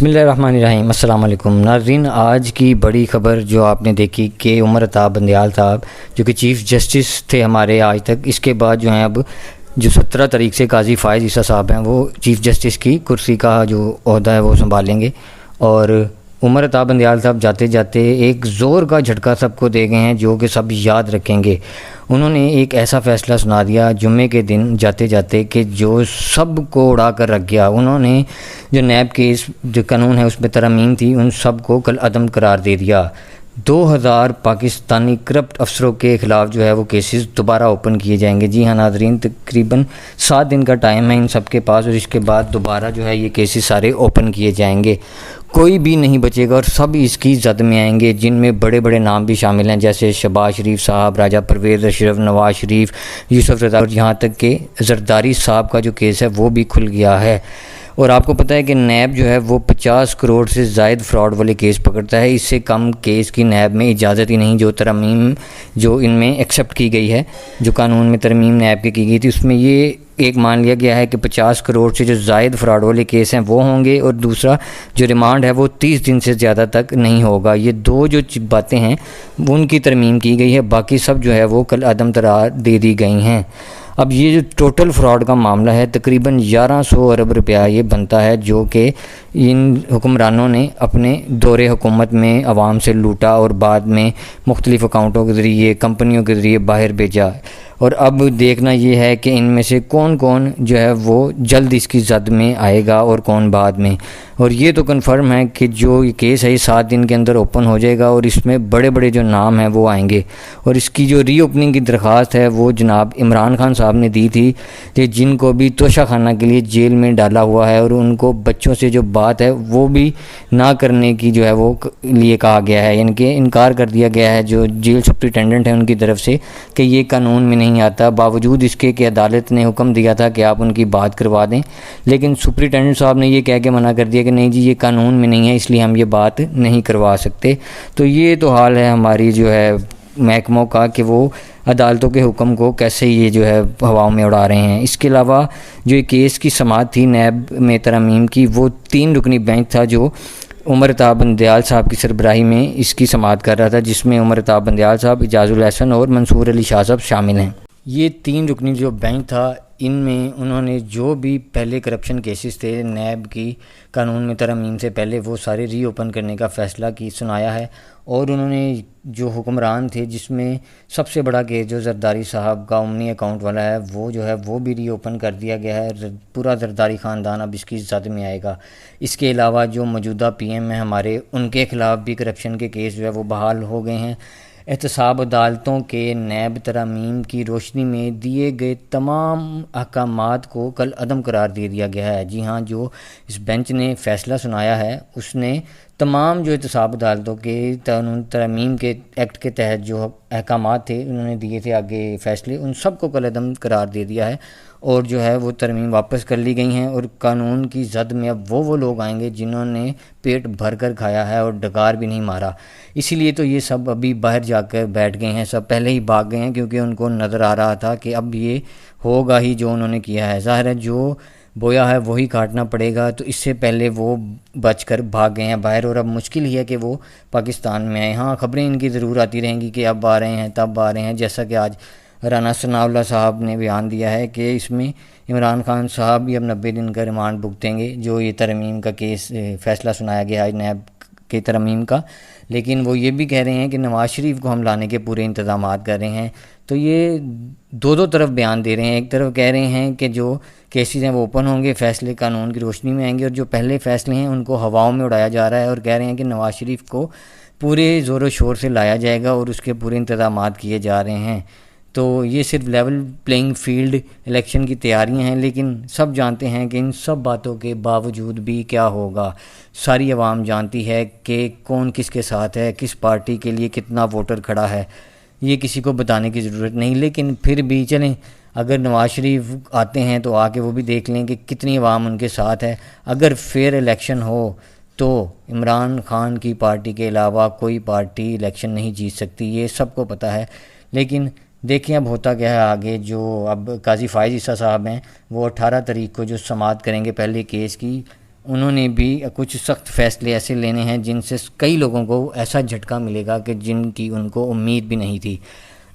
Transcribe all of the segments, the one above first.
بسم اللہ الرحمن الرحیم۔ السلام علیکم ناظرین، آج کی بڑی خبر جو آپ نے دیکھی کہ عمر عطا بندیال صاحب جو کہ چیف جسٹس تھے ہمارے آج تک، اس کے بعد جو ہیں اب جو 17 تاریخ سے قاضی فائز عیسیٰ صاحب ہیں وہ چیف جسٹس کی کرسی کا جو عہدہ ہے وہ سنبھالیں گے۔ اور عمر عطا بندیال صاحب جاتے جاتے ایک زور کا جھٹکا سب کو دے گئے ہیں جو کہ سب یاد رکھیں گے۔ انہوں نے ایک ایسا فیصلہ سنا دیا جمعے کے دن جاتے جاتے کہ جو سب کو اڑا کر رکھ گیا۔ انہوں نے جو نیب کیس جو قانون ہے اس میں ترامیم تھی ان سب کو کل عدم قرار دے دیا۔ 2000 پاکستانی کرپٹ افسروں کے خلاف جو ہے وہ کیسز دوبارہ اوپن کیے جائیں گے۔ جی ہاں ناظرین، تقریباً 7 دن کا ٹائم ہے ان سب کے پاس، اور اس کے بعد دوبارہ جو ہے یہ کیسز سارے اوپن کیے جائیں گے۔ کوئی بھی نہیں بچے گا اور سب اس کی زد میں آئیں گے، جن میں بڑے بڑے نام بھی شامل ہیں جیسے شہباز شریف صاحب، راجہ پرویز اشرف، نواز شریف، یوسف رضا، اور یہاں تک کہ زرداری صاحب کا جو کیس ہے وہ بھی کھل گیا ہے۔ اور آپ کو پتہ ہے کہ نیب جو ہے وہ 50 کروڑ سے زائد فراڈ والے کیس پکڑتا ہے۔ اس سے کم کیس کی نیب میں اجازت ہی نہیں۔ جو ترمیم جو ان میں ایکسیپٹ کی گئی ہے، جو قانون میں ترمیم نیب کی گئی تھی، اس میں یہ ایک مان لیا گیا ہے کہ 50 کروڑ سے جو زائد فراڈ والے کیس ہیں وہ ہوں گے، اور دوسرا جو ریمانڈ ہے وہ 30 دن سے زیادہ تک نہیں ہوگا۔ یہ دو جو باتیں ہیں ان کی ترمیم کی گئی ہے، باقی سب جو ہے وہ کل عدم قرار دے دی گئی ہیں۔ اب یہ جو ٹوٹل فراڈ کا معاملہ ہے تقریباً 1100 ارب روپیہ یہ بنتا ہے، جو کہ ان حکمرانوں نے اپنے دور حکومت میں عوام سے لوٹا اور بعد میں مختلف اکاؤنٹوں کے ذریعے کمپنیوں کے ذریعے باہر بھیجا۔ اور اب دیکھنا یہ ہے کہ ان میں سے کون کون جو ہے وہ جلد اس کی زد میں آئے گا اور کون بعد میں۔ اور یہ تو کنفرم ہے کہ جو یہ کیس ہے یہ 7 دن کے اندر اوپن ہو جائے گا، اور اس میں بڑے بڑے جو نام ہیں وہ آئیں گے۔ اور اس کی جو ری اوپننگ کی درخواست ہے وہ جناب عمران خان صاحب نے دی تھی، کہ جن کو بھی توشہ خانہ کے لیے جیل میں ڈالا ہوا ہے، اور ان کو بچوں سے جو بات ہے وہ بھی نہ کرنے کی جو ہے وہ لیے کہا گیا ہے، یعنی کہ انکار کر دیا گیا ہے جو جیل سپرنٹینڈنٹ ہیں ان کی طرف سے کہ یہ قانون میں نہیں آتا، باوجود اس کے کہ عدالت نے حکم دیا تھا کہ آپ ان کی بات کروا دیں، لیکن سپرنٹینڈنٹ صاحب نے یہ کہہ کے منع کر دیا کہ نہیں جی یہ قانون میں نہیں ہے، اس لیے ہم یہ بات نہیں کروا سکتے۔ تو یہ تو حال ہے ہماری جو ہے محکموں کا کہ وہ عدالتوں کے حکم کو کیسے یہ جو ہے ہواؤں میں اڑا رہے ہیں۔ اس کے علاوہ جو یہ کیس کی سماعت تھی نیب میں ترامیم کی، وہ 3 رکنی بینچ تھا جو عمر عطا بندیال صاحب کی سربراہی میں اس کی سماعت کر رہا تھا، جس میں عمر عطا بندیال صاحب، اعجاز الاحسن اور منصور علی شاہ صاحب شامل ہیں۔ یہ 3 رکنی جو بینچ تھا، ان میں انہوں نے جو بھی پہلے کرپشن کیسز تھے نیب کی قانون میں ترمیم سے پہلے، وہ سارے ری اوپن کرنے کا فیصلہ کی سنایا ہے۔ اور انہوں نے جو حکمران تھے، جس میں سب سے بڑا کیس جو زرداری صاحب کا امنی اکاؤنٹ والا ہے، وہ جو ہے وہ بھی ری اوپن کر دیا گیا ہے۔ پورا زرداری خاندان اب اس کی زد میں آئے گا۔ اس کے علاوہ جو موجودہ پی ایم ہیں ہمارے، ان کے خلاف بھی کرپشن کے کیس جو ہے وہ بحال ہو گئے ہیں۔ احتساب عدالتوں کے نیب ترامیم کی روشنی میں دیے گئے تمام احکامات کو کل عدم قرار دے دیا گیا ہے۔ جی ہاں، جو اس بینچ نے فیصلہ سنایا ہے اس نے تمام جو احتساب عدالتوں کے قانون ترامیم کے ایکٹ کے تحت جو احکامات تھے انہوں نے دیے تھے آگے فیصلے، ان سب کو کل عدم قرار دے دیا ہے، اور جو ہے وہ ترمیم واپس کر لی گئی ہیں۔ اور قانون کی زد میں اب وہ لوگ آئیں گے جنہوں نے پیٹ بھر کر کھایا ہے اور ڈکار بھی نہیں مارا۔ اسی لیے تو یہ سب ابھی باہر جا کر بیٹھ گئے ہیں، سب پہلے ہی بھاگ گئے ہیں، کیونکہ ان کو نظر آ رہا تھا کہ اب یہ ہوگا ہی جو انہوں نے کیا ہے۔ ظاہر ہے جو بویا ہے وہی کاٹنا پڑے گا، تو اس سے پہلے وہ بچ کر بھاگ گئے ہیں باہر، اور اب مشکل ہی ہے کہ وہ پاکستان میں آئیں۔ ہاں، خبریں ان کی ضرور آتی رہیں گی کہ اب آ رہے ہیں تب آ رہے ہیں، جیسا کہ آج رانا ثناء اللہ صاحب نے بیان دیا ہے کہ اس میں عمران خان صاحب بھی اب 90 دن کا ریمانڈ بھگتیں گے، جو یہ ترمیم کا کیس فیصلہ سنایا گیا ہے نیب کے ترمیم کا۔ لیکن وہ یہ بھی کہہ رہے ہیں کہ نواز شریف کو ہم لانے کے پورے انتظامات کر رہے ہیں۔ تو یہ دو طرف بیان دے رہے ہیں۔ ایک طرف کہہ رہے ہیں کہ جو کیسز ہیں وہ اوپن ہوں گے، فیصلے قانون کی روشنی میں آئیں گے، اور جو پہلے فیصلے ہیں ان کو ہواؤں میں اڑایا جا رہا ہے، اور کہہ رہے ہیں کہ نواز شریف کو پورے زور و شور سے لایا جائے گا اور اس کے پورے انتظامات کیے جا رہے ہیں۔ تو یہ صرف لیول پلینگ فیلڈ الیکشن کی تیاریاں ہیں، لیکن سب جانتے ہیں کہ ان سب باتوں کے باوجود بھی کیا ہوگا۔ ساری عوام جانتی ہے کہ کون کس کے ساتھ ہے، کس پارٹی کے لیے کتنا ووٹر کھڑا ہے، یہ کسی کو بتانے کی ضرورت نہیں۔ لیکن پھر بھی چلیں، اگر نواز شریف آتے ہیں تو آ کے وہ بھی دیکھ لیں کہ کتنی عوام ان کے ساتھ ہے۔ اگر فیئر الیکشن ہو تو عمران خان کی پارٹی کے علاوہ کوئی پارٹی الیکشن نہیں جیت سکتی، یہ سب کو پتہ ہے۔ لیکن دیکھیں اب ہوتا کیا ہے آگے۔ جو اب قاضی فائز عیسیٰ صاحب ہیں وہ 18 تاریخ کو جو سماعت کریں گے پہلے کیس کی، انہوں نے بھی کچھ سخت فیصلے ایسے لینے ہیں جن سے کئی لوگوں کو ایسا جھٹکا ملے گا کہ جن کی ان کو امید بھی نہیں تھی۔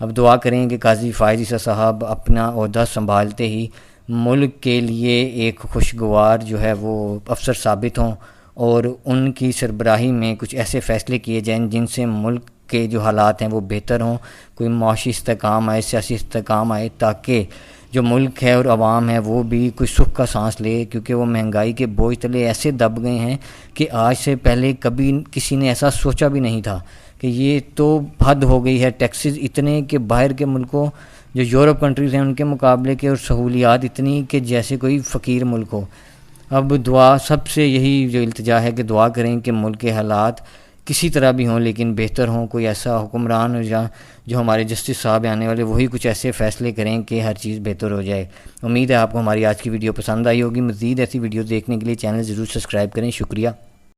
اب دعا کریں کہ قاضی فائز عیسیٰ صاحب اپنا عہدہ سنبھالتے ہی ملک کے لیے ایک خوشگوار جو ہے وہ افسر ثابت ہوں، اور ان کی سربراہی میں کچھ ایسے فیصلے کیے جائیں جن سے ملک کے جو حالات ہیں وہ بہتر ہوں، کوئی معاشی استحکام آئے، سیاسی استحکام آئے، تاکہ جو ملک ہے اور عوام ہے وہ بھی کوئی سکھ کا سانس لے، کیونکہ وہ مہنگائی کے بوجھ تلے ایسے دب گئے ہیں کہ آج سے پہلے کبھی کسی نے ایسا سوچا بھی نہیں تھا کہ یہ تو حد ہو گئی ہے۔ ٹیکسز اتنے کہ باہر کے ملکوں جو یورپ کنٹریز ہیں ان کے مقابلے کے، اور سہولیات اتنی کہ جیسے کوئی فقیر ملک ہو۔ اب دعا سب سے یہی جو التجا ہے کہ دعا کریں کہ ملک کے حالات کسی طرح بھی ہوں لیکن بہتر ہوں، کوئی ایسا حکمران ہو یا جو ہمارے جسٹس صاحب آنے والے وہی کچھ ایسے فیصلے کریں کہ ہر چیز بہتر ہو جائے۔ امید ہے آپ کو ہماری آج کی ویڈیو پسند آئی ہوگی۔ مزید ایسی ویڈیو دیکھنے کے لیے چینل ضرور سبسکرائب کریں۔ شکریہ۔